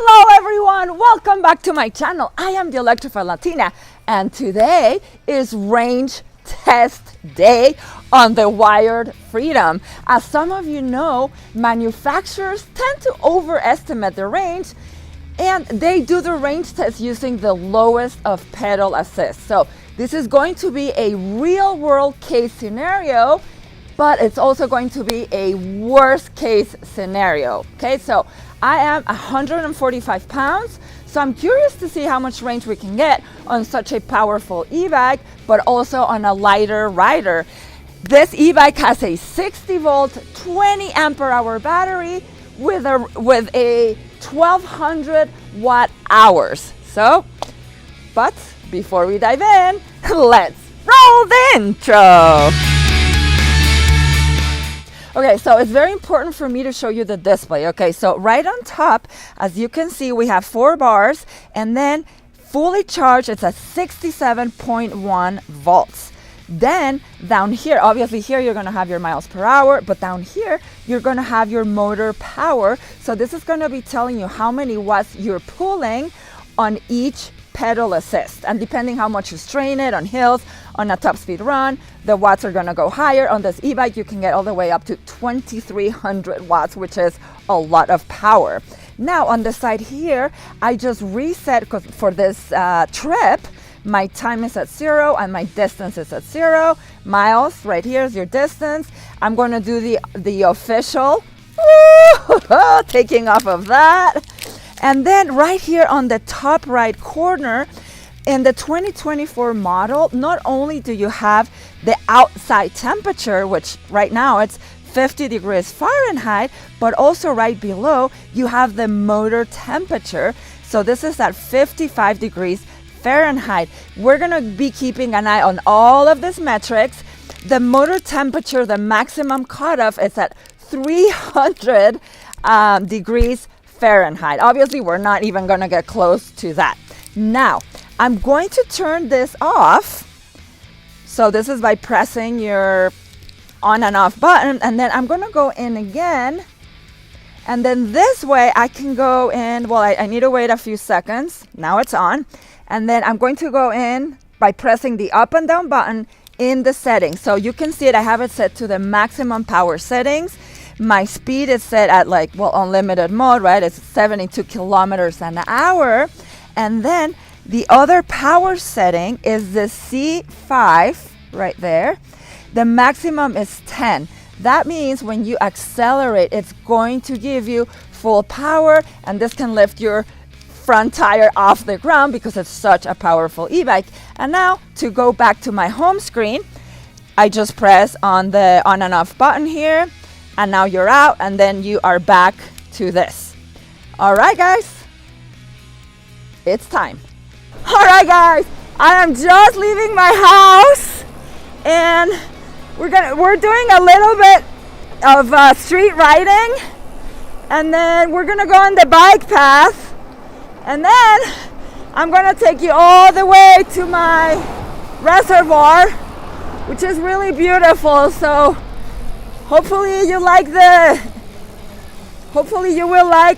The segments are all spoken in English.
Hello everyone, welcome back to my channel. I am the Electrified Latina and today is range test day on the Wired Freedom. As some of you know, manufacturers tend to overestimate the range and they do the range test using the lowest of pedal assist. So this is going to be a real world case scenario, but it's also going to be a worst case scenario. Okay, so I am 145 pounds, so I'm curious to see how much range we can get on such a powerful e-bike, but also on a lighter rider. This e-bike has a 60 volt, 20 ampere hour battery with a 1200 watt hours. So, but before we dive in, let's roll the intro. Okay, so it's very important for me to show you the display. Okay, so right on top, as you can see, we have 4 bars, and then fully charged, it's at 67.1 volts. Then down here, obviously here you're gonna have your miles per hour, but down here, you're gonna have your motor power. So this is gonna be telling you how many watts you're pulling on each pedal assist, and depending how much you strain it on hills, on a top speed run, the watts are gonna go higher. On this e-bike you can get all the way up to 2300 watts, which is a lot of power. Now on the side here, I just reset, because for this trip my time is at 0 and my distance is at 0 miles. Right here is your distance. I'm going to do the official taking off of that. And then right here on the top right corner, in the 2024 model, not only do you have the outside temperature, which right now it's 50 degrees Fahrenheit, but also right below you have the motor temperature. So this is at 55 degrees Fahrenheit. We're going to be keeping an eye on all of these metrics. The motor temperature, the maximum cutoff, is at 300 degrees Fahrenheit. Obviously, we're not even going to get close to that. Now, I'm going to turn this off. So this is by pressing your on and off button, and then I'm going to go in again. And then this way I can go in. Well, I need to wait a few seconds. Now it's on. And then I'm going to go in by pressing the up and down button in the settings. So you can see it, I have it set to the maximum power settings. My speed is set at unlimited mode, right? It's 72 kilometers an hour. And then the other power setting is the C5 right there. The maximum is 10. That means when you accelerate, it's going to give you full power, and this can lift your front tire off the ground because it's such a powerful e-bike. And now to go back to my home screen, I just press on the on and off button here, and now you're out, and then you are back to this. All right, guys, it's time. All right, guys, I am just leaving my house, and we're doing a little bit of street riding, and then we're gonna go on the bike path. And then I'm gonna take you all the way to my reservoir, which is really beautiful. So hopefully you will like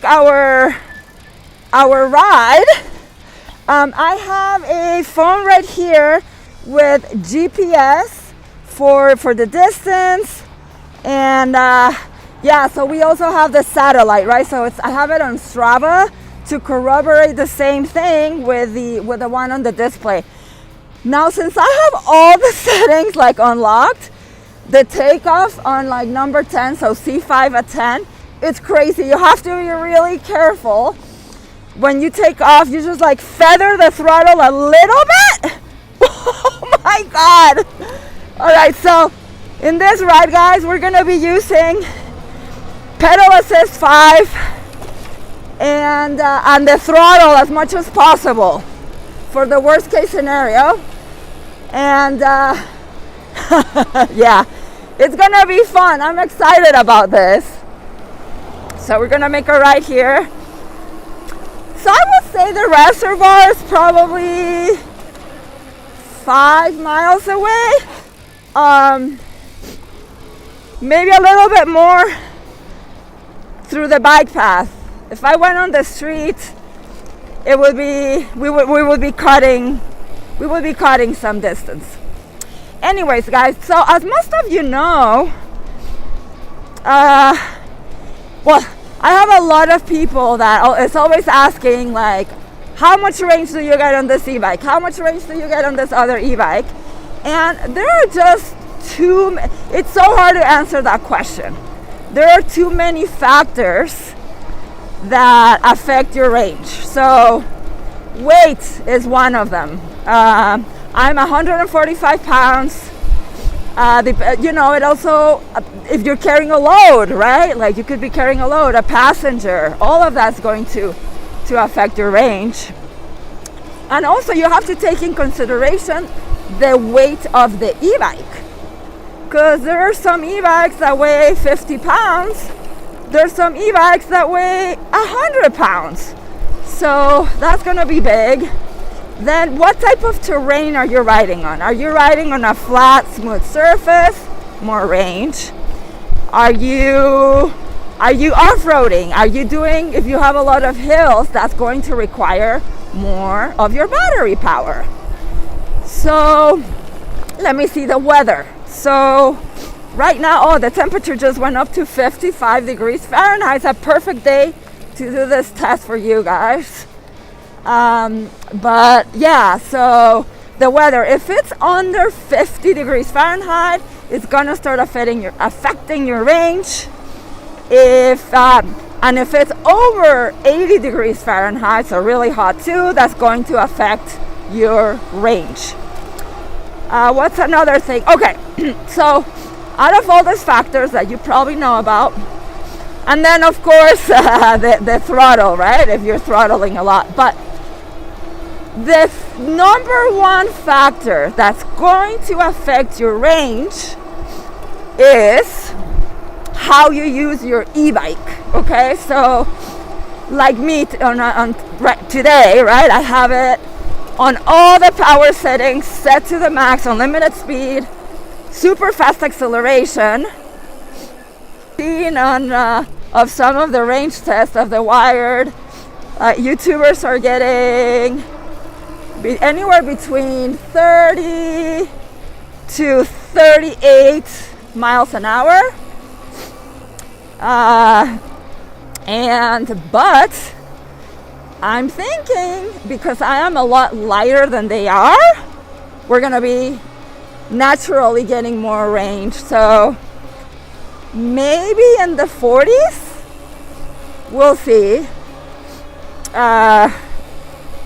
our ride. I have a phone right here with GPS for the distance, and yeah, so we also have the satellite, right? So I have it on Strava to corroborate the same thing with the one on the display. Now, since I have all the settings unlocked, the takeoff on number 10, so C5 at 10, it's crazy. You have to be really careful when you take off. You just feather the throttle a little bit. Oh my God. All right, so in this ride, guys, we're gonna be using pedal assist 5 and the throttle as much as possible for the worst case scenario. And yeah, it's gonna be fun. I'm excited about this. So we're gonna make a ride here. So I would say the reservoir is probably 5 miles away. Maybe a little bit more through the bike path. If I went on the street, it would be we would be cutting some distance. Anyways, guys, so as most of you know, well, I have a lot of people that is always asking, like, how much range do you get on this e-bike? How much range do you get on this other e-bike? And there are just it's so hard to answer that question. There are too many factors that affect your range. So weight is one of them. I'm 145 pounds. It also, if you're carrying a load, right? Like you could be carrying a load, a passenger, all of that's going to affect your range. And also you have to take in consideration the weight of the e-bike. Because there are some e-bikes that weigh 50 pounds. There's some e-bikes that weigh 100 pounds. So that's gonna be big. Then what type of terrain are you riding on? Are you riding on a flat, smooth surface? More range. Are you off-roading? Are you doing, if you have a lot of hills, that's going to require more of your battery power. So let me see the weather. So right now, the temperature just went up to 55 degrees Fahrenheit. It's a perfect day to do this test for you guys. But yeah, so the weather, if it's under 50 degrees Fahrenheit, it's gonna start affecting your range. If it's over 80 degrees Fahrenheit, so really hot too, that's going to affect your range. What's another thing? Okay, so out of all these factors that you probably know about, and then of course the throttle, right? If you're throttling a lot, but the number one factor that's going to affect your range is how you use your e-bike. Okay, so like me today, right? I have it on all the power settings set to the max, unlimited speed, super fast acceleration. Seen on of some of the range tests of the wired, YouTubers are getting anywhere between 30 to 38 miles an hour. But I'm thinking, because I am a lot lighter than they are, we're gonna be naturally getting more range. So maybe in the 40s, we'll see.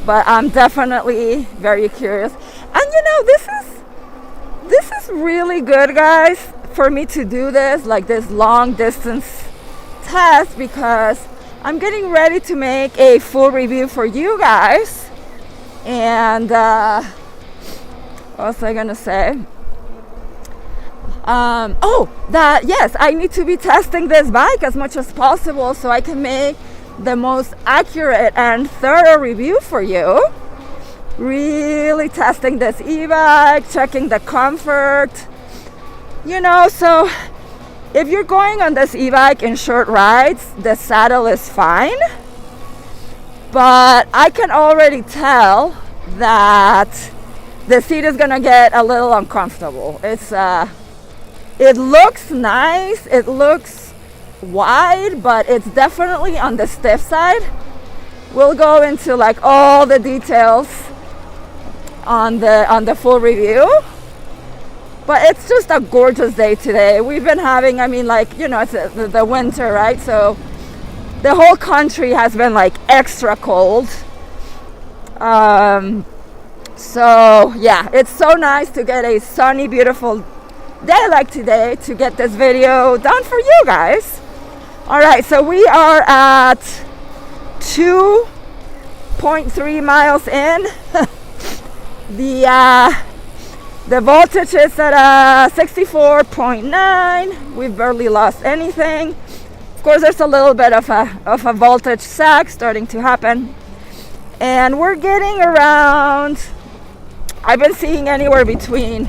But I'm definitely very curious. And this is really good, guys, for me to do this, like this long distance test, because I'm getting ready to make a full review for you guys. And what was I gonna say? Yes, I need to be testing this bike as much as possible so I can make the most accurate and thorough review for you. Really testing this e-bike, checking the comfort. So if you're going on this e-bike in short rides, the saddle is fine. But I can already tell that the seat is gonna get a little uncomfortable. It looks nice, it looks wide, but it's definitely on the stiff side. We'll go into like all the details on the full review. But it's just a gorgeous day today. We've been having, it's the winter, right? So the whole country has been like extra cold. So yeah, it's so nice to get a sunny, beautiful day like today to get this video done for you guys. All right, so we are at 2.3 miles in. The voltage is at 64.9. We've barely lost anything. Of course, there's a little bit of a voltage sag starting to happen. And we're getting around, I've been seeing anywhere between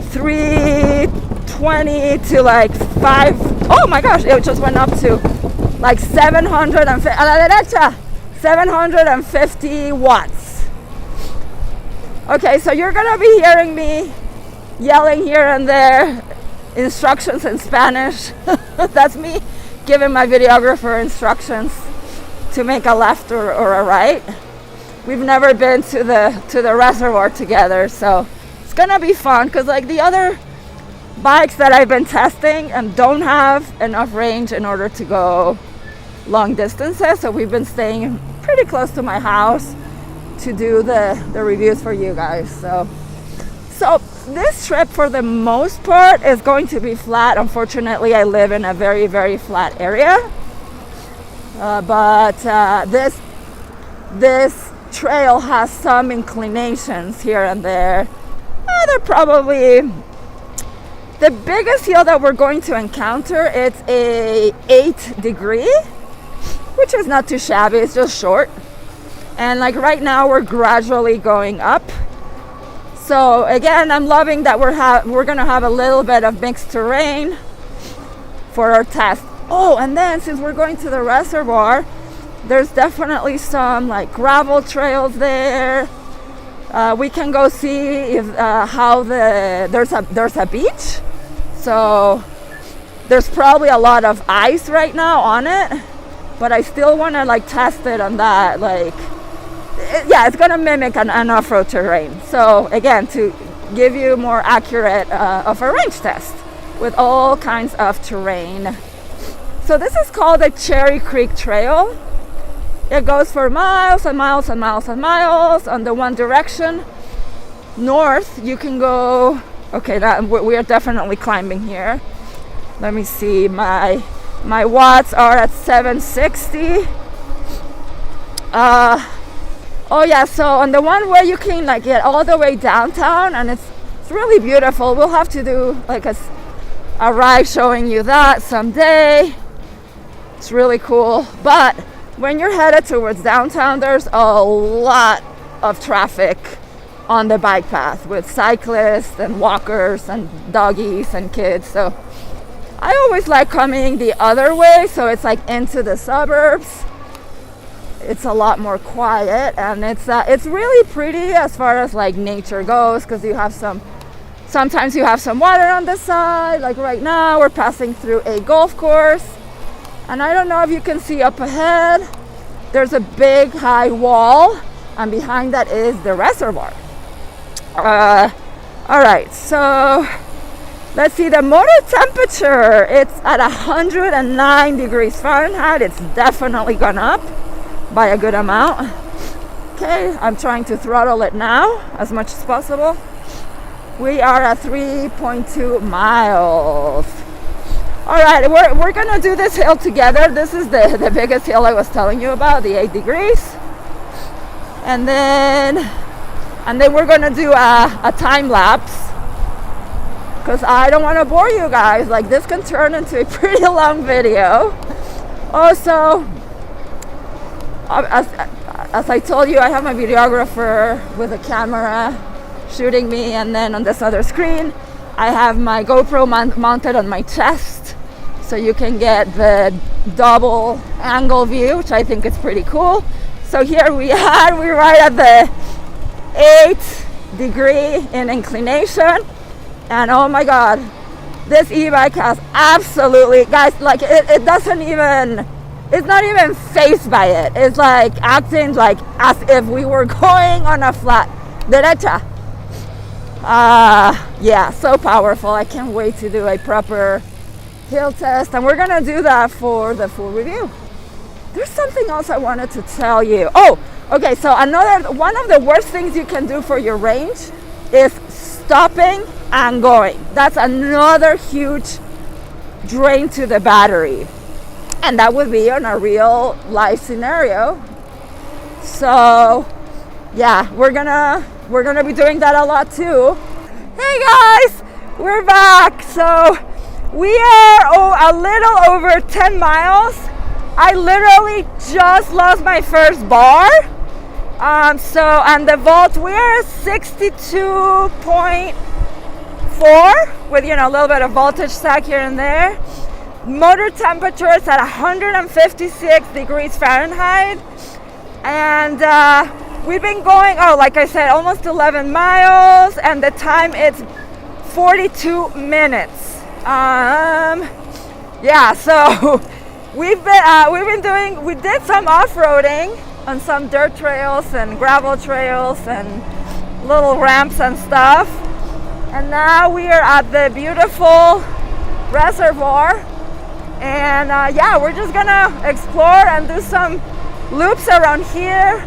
320 to like 5. Oh my gosh, it just went up to like 750, a la derecha, 750 watts. Okay, so you're gonna be hearing me yelling here and there instructions in Spanish. That's me giving my videographer instructions to make a left or a right. We've never been to the reservoir together, so it's gonna be fun, because like the other bikes that I've been testing and don't have enough range in order to go long distances, so we've been staying pretty close to my house to do the reviews for you guys. So this trip for the most part is going to be flat. Unfortunately, I live in a very, very flat area, but this trail has some inclinations here and there. They're probably the biggest hill that we're going to encounter. It's a 8 degree, which is not too shabby. It's just short, and like right now we're gradually going up. So again, I'm loving that we're gonna have a little bit of mixed terrain for our test. Oh, and then since we're going to the reservoir, there's definitely some like gravel trails there. We can go see if how there's a beach. So there's probably a lot of ice right now on it, but I still want to like test it on that. Like, it's gonna mimic an off-road terrain. So again, to give you more accurate of a range test with all kinds of terrain. So this is called the Cherry Creek Trail. It goes for miles and miles and miles and miles on the one direction. North, you can go. Okay, we are definitely climbing here. Let me see. My watts are at 760. Oh yeah, so on the one where you can like get all the way downtown, and it's really beautiful. We'll have to do like a ride showing you that someday. It's really cool. But when you're headed towards downtown, there's a lot of traffic on the bike path with cyclists and walkers and doggies and kids. So I always like coming the other way, so it's like into the suburbs. It's a lot more quiet, and it's really pretty as far as like nature goes, because sometimes you have some water on the side. Like right now we're passing through a golf course, and I don't know if you can see up ahead, there's a big high wall, and behind that is the reservoir. All right, so let's see the motor temperature. It's at 109 degrees Fahrenheit. It's definitely gone up by a good amount. Okay, I'm trying to throttle it now as much as possible. We are at 3.2 miles. All right, we're gonna do this hill together. This is the biggest hill I was telling you about, the 8 degrees. And then we're gonna do a time lapse, because I don't want to bore you guys. Like, this can turn into a pretty long video. Also, as I told you, I have my videographer with a camera shooting me, and then on this other screen I have my GoPro mounted on my chest, so you can get the double angle view, which I think is pretty cool. So here we're right at the 8 degree in inclination, and oh my god, this e-bike has absolutely, guys, like it doesn't even, it's not even phased by it. It's like acting like as if we were going on a flat derecha. Yeah, so powerful. I can't wait to do a proper hill test, and we're gonna do that for the full review. There's something else I wanted to tell you. Oh, okay, so one of the worst things you can do for your range is stopping and going. That's another huge drain to the battery, and that would be on a real life scenario. So yeah, we're gonna be doing that a lot too. Hey guys, we're back. So we are a little over 10 miles. I literally just lost my first bar. And the volt, we're 62.4 with, a little bit of voltage sag here and there. motor temperature is at 156 degrees Fahrenheit. And we've been going, like I said, almost 11 miles, and the time is 42 minutes. Yeah, so we did some off-roading on some dirt trails and gravel trails and little ramps and stuff. And now we are at the beautiful reservoir. And yeah, we're just gonna explore and do some loops around here.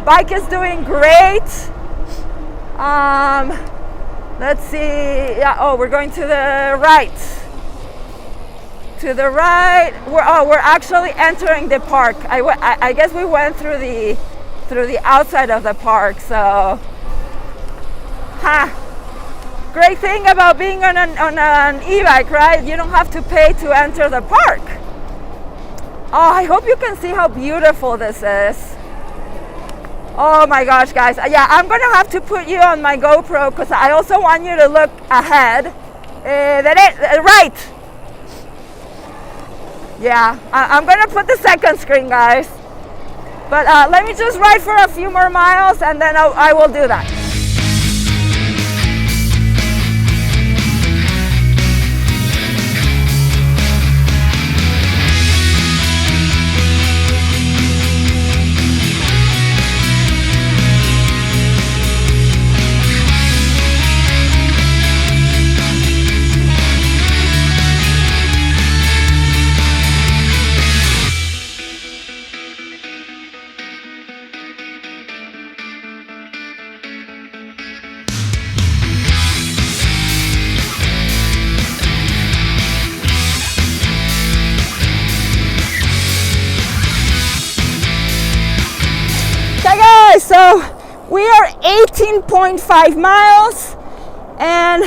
Bike is doing great. Let's see. Yeah, we're going to the right. To the right. We're actually entering the park. I guess we went through the outside of the park. So, great thing about being on an e-bike, right? You don't have to pay to enter the park. Oh, I hope you can see how beautiful this is. Oh my gosh, guys. Yeah, I'm gonna have to put you on my GoPro because I also want you to look ahead. Right. Yeah, I'm gonna put the second screen, guys. But let me just ride for a few more miles and then I will do that. So we are 18.5 miles, and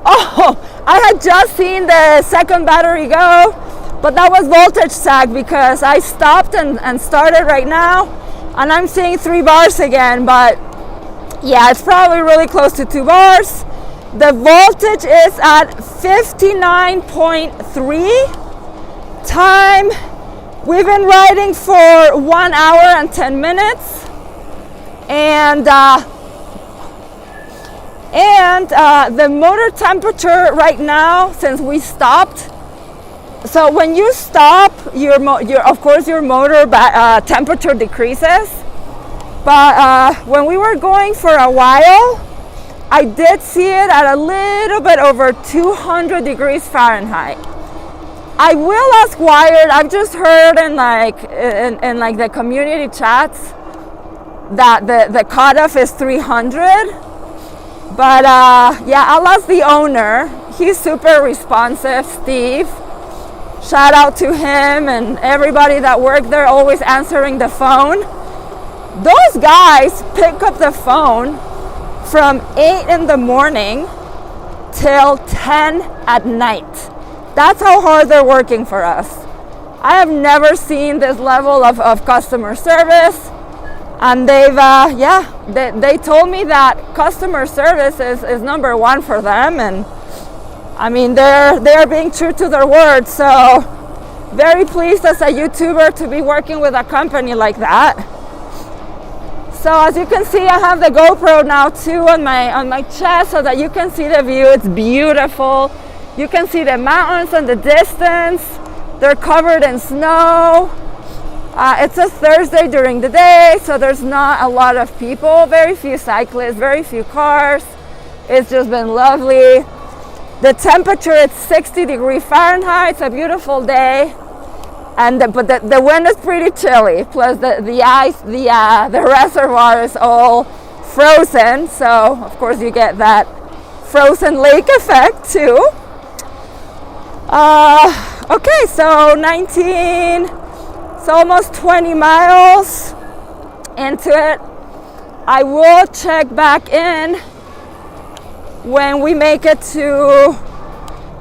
I had just seen the second battery go, but that was voltage sag because I stopped and started right now, and I'm seeing 3 bars again, but yeah, it's probably really close to 2 bars. The voltage is at 59.3. Time, we've been riding for 1 hour and 10 minutes. And the motor temperature right now, since we stopped, so when you stop, of course your motor temperature decreases. But when we were going for a while, I did see it at a little bit over 200 degrees Fahrenheit. I will ask Wired. I've just heard in the community chats that the cutoff is 300, but yeah, I'll ask the owner. He's super responsive, Steve. Shout out to him and everybody that worked there, always answering the phone. Those guys pick up the phone from 8 in the morning till 10 at night. That's how hard they're working for us. I have never seen this level of customer service. And they told me that customer service is number one for them, and I mean they're being true to their word. So very pleased as a YouTuber to be working with a company like that. So as you can see, I have the GoPro now too on my chest so that you can see the view. It's beautiful. You can see the mountains in the distance. They're covered in snow. It's a Thursday during the day, so there's not a lot of people, very few cyclists, very few cars. It's just been lovely. The temperature is 60 degrees Fahrenheit. It's a beautiful day, but the wind is pretty chilly. Plus the ice, the reservoir is all frozen, so of course you get that frozen lake effect too. Okay, so 19. So almost 20 miles into it. I will check back in when we make it to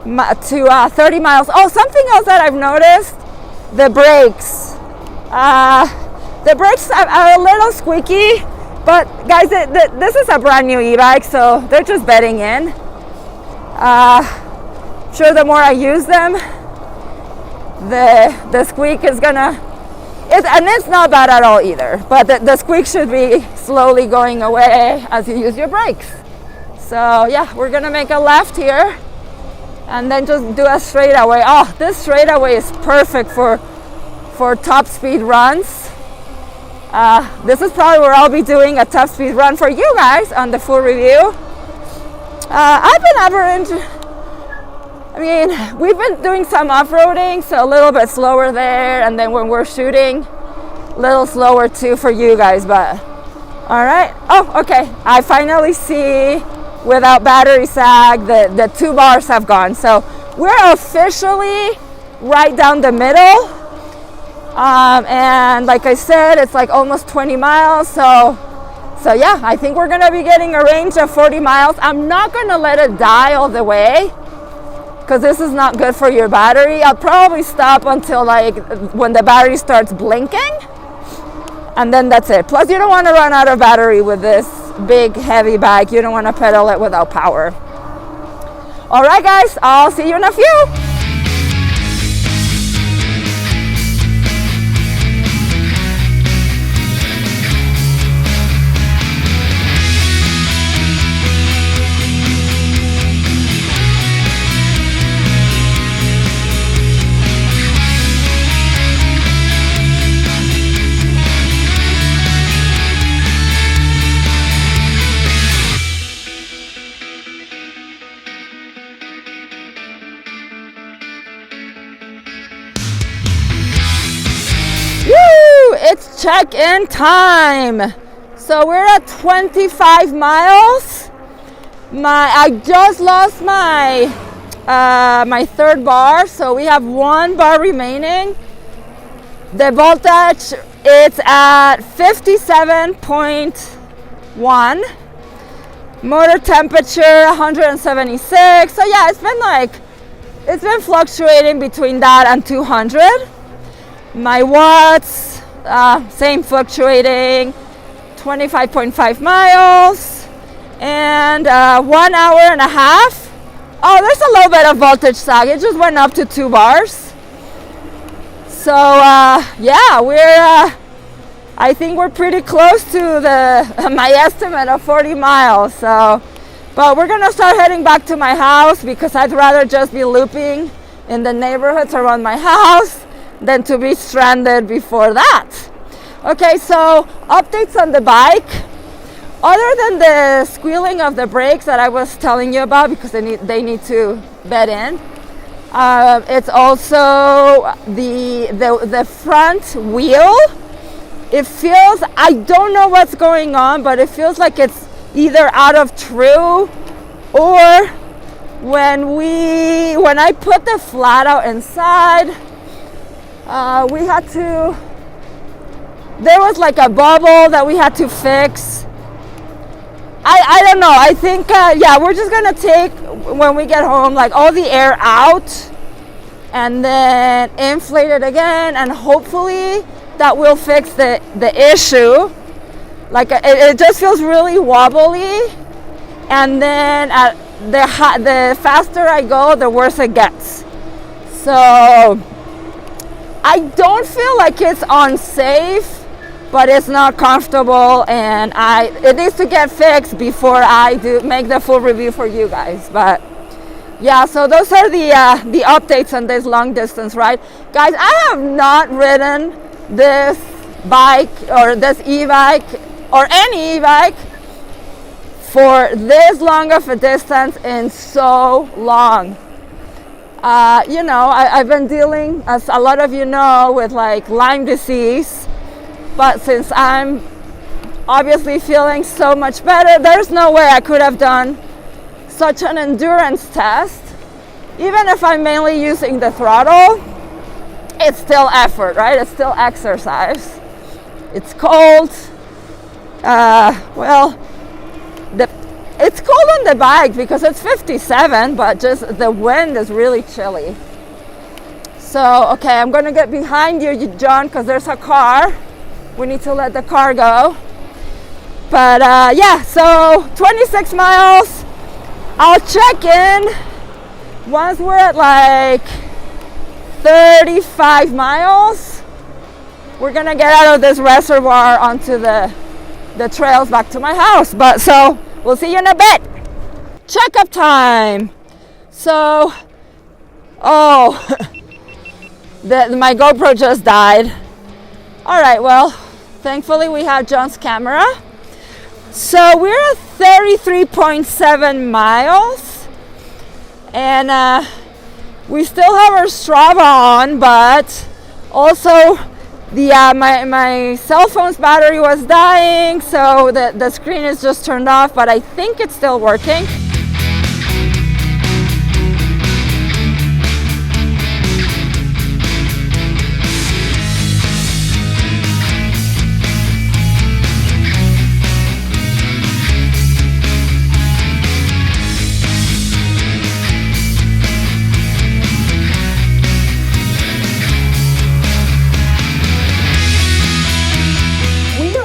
30 miles. Oh, something else that I've noticed, the brakes. The brakes are a little squeaky, but guys, this is a brand new e-bike, so they're just bedding in. Sure, the more I use them, the squeak is gonna, and it's not bad at all either, but the squeak should be slowly going away as you use your brakes. So yeah, we're gonna make a left here and then just do a straightaway. Oh, this straightaway is perfect for top speed runs. This is probably where I'll be doing a top speed run for you guys on the full review. I've been average. I mean, we've been doing some off-roading, so a little bit slower there, and then when we're shooting, a little slower too for you guys, but all right. Oh, okay, I finally see without battery sag the 2 bars have gone, so we're officially right down the middle, and like I said, it's like almost 20 miles, so yeah, I think we're gonna be getting a range of 40 miles. I'm not gonna let it die all the way, because this is not good for your battery. I'll probably stop until like when the battery starts blinking, and then that's it. Plus, you don't want to run out of battery with this big heavy bike. You don't want to pedal it without power. All right, guys, I'll see you in a few. It's check-in time. So we're at 25 miles. I just lost my my 3rd bar, so we have 1 bar remaining. The voltage, it's at 57.1. Motor temperature 176. So yeah, it's been fluctuating between that and 200. My watts, same, fluctuating, 25.5 miles, and 1 hour and a half. Oh, there's a little bit of voltage sag. It just went up to 2 bars. So yeah, I think we're pretty close to my estimate of 40 miles. So, but we're gonna start heading back to my house, because I'd rather just be looping in the neighborhoods around my house than to be stranded before that. Okay, so updates on the bike. Other than the squealing of the brakes that I was telling you about, because they need to bed in, it's also the front wheel. It feels, I don't know what's going on, but it feels like it's either out of true, or when I put the flat out inside, there was like a bubble that we had to fix. I don't know. I think, yeah, we're just gonna take, when we get home, like all the air out and then inflate it again, and hopefully that will fix the issue. Like it just feels really wobbly, and then the faster I go, the worse it gets. So I don't feel like it's unsafe, but it's not comfortable, and it needs to get fixed before I make the full review for you guys. But yeah, so those are the updates on this long distance ride. Guys, I have not ridden this bike or this e-bike or any e-bike for this long of a distance in so long. You know, I've been dealing, as a lot of you know, with like Lyme disease, but since I'm obviously feeling so much better, there's no way I could have done such an endurance test. Even if I'm mainly using the throttle, it's still effort, right? It's still exercise. It's cold. Well, it's cold on the bike because it's 57, but just the wind is really chilly. So, okay, I'm gonna get behind you, John, because there's a car. We need to let the car go. But yeah, so 26 miles. I'll check in once we're at like 35 miles. We're gonna get out of this reservoir onto the trails back to my house. But so we'll see you in a bit. Checkup time. So, oh, my GoPro just died. All right, well, thankfully we have John's camera. So we're at 33.7 miles, and we still have our Strava on, but also my cell phone's battery was dying, so the screen is just turned off, but I think it's still working.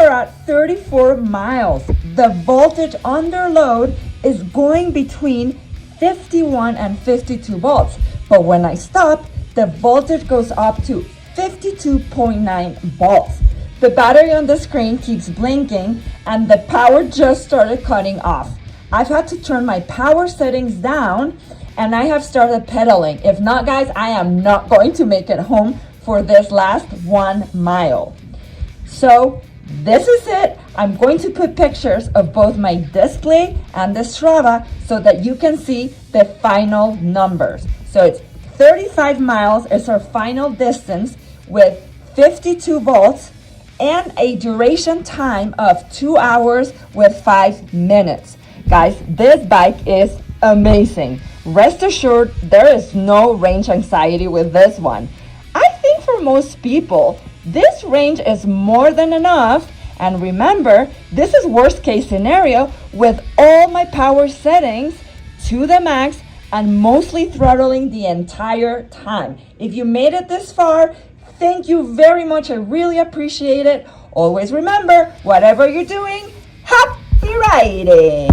At 34 miles. The voltage under load is going between 51 and 52 volts, but when I stop, the voltage goes up to 52.9 volts. The battery on the screen keeps blinking and the power just started cutting off. I've had to turn my power settings down and I have started pedaling. If not, guys, I am not going to make it home for this last 1 mile. So this is it. I'm going to put pictures of both my display and the Strava so that you can see the final numbers. So it's 35 miles is our final distance with 52 volts and a duration time of 2 hours with 5 minutes. Guys, this bike is amazing. Rest assured, there is no range anxiety with this one. I think for most people, this range is more than enough. And remember, this is worst case scenario with all my power settings to the max and mostly throttling the entire time. If you made it this far, thank you very much. I really appreciate it. Always remember, whatever you're doing, happy riding!